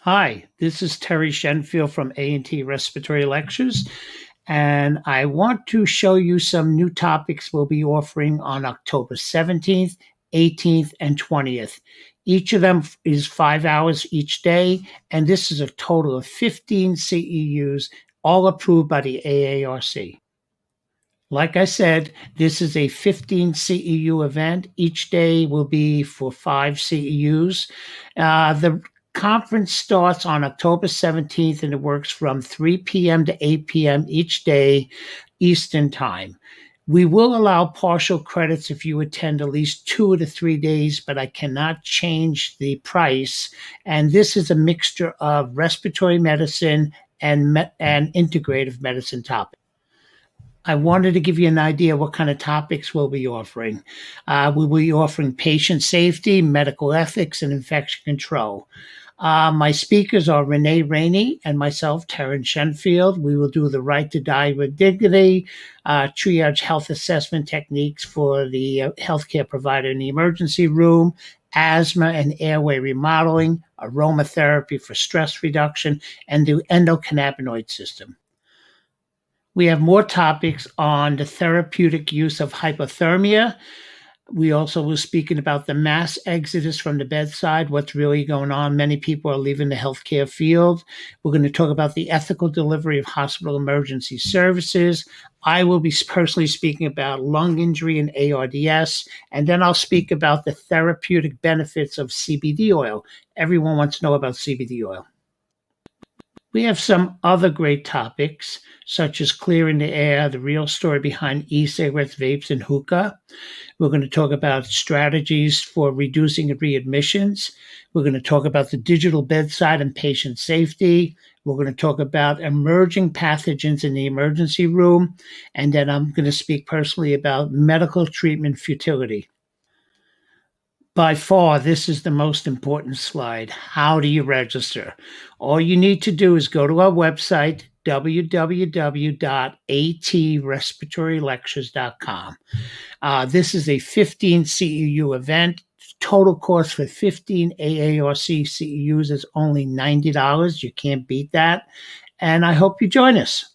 Hi, this is Terry Shenfield from A&T Respiratory Lectures, and I want to show you some new topics we'll be offering on October 17th, 18th, and 20th. Each of them is 5 hours each day, and this is a total of 15 CEUs, all approved by the AARC. Like I said, this is a 15 CEU event. Each day will be for 5 CEUs. The conference starts on October 17th and it works from 3 p.m. to 8 p.m. each day, Eastern Time. We will allow partial credits if you attend at least 2 of the 3 days, but I cannot change the price. And this is a mixture of respiratory medicine and integrative medicine topics. I wanted to give you an idea what kind of topics we'll be offering. We will be offering patient safety, medical ethics, and infection control. My speakers are Renee Rainey and myself, Terrence Shenfield. We will do the right to die with dignity, triage health assessment techniques for the healthcare provider in the emergency room, asthma and airway remodeling, aromatherapy for stress reduction, and the endocannabinoid system. We have more topics on the therapeutic use of hypothermia. We also were speaking about the mass exodus from the bedside, what's really going on. Many people are leaving the healthcare field. We're going to talk about the ethical delivery of hospital emergency services. I will be personally speaking about lung injury and ARDS, and then I'll speak about the therapeutic benefits of CBD oil. Everyone wants to know about CBD oil. We have some other great topics, such as clearing the air, the real story behind e-cigarettes, vapes, and hookah. We're going to talk about strategies for reducing readmissions. We're going to talk about the digital bedside and patient safety. We're going to talk about emerging pathogens in the emergency room. And then I'm going to speak personally about medical treatment futility. By far, this is the most important slide. How do you register? All you need to do is go to our website, www.atrespiratorylectures.com. This is a 15 CEU event. Total cost for 15 AARC CEUs is only $90. You can't beat that. And I hope you join us.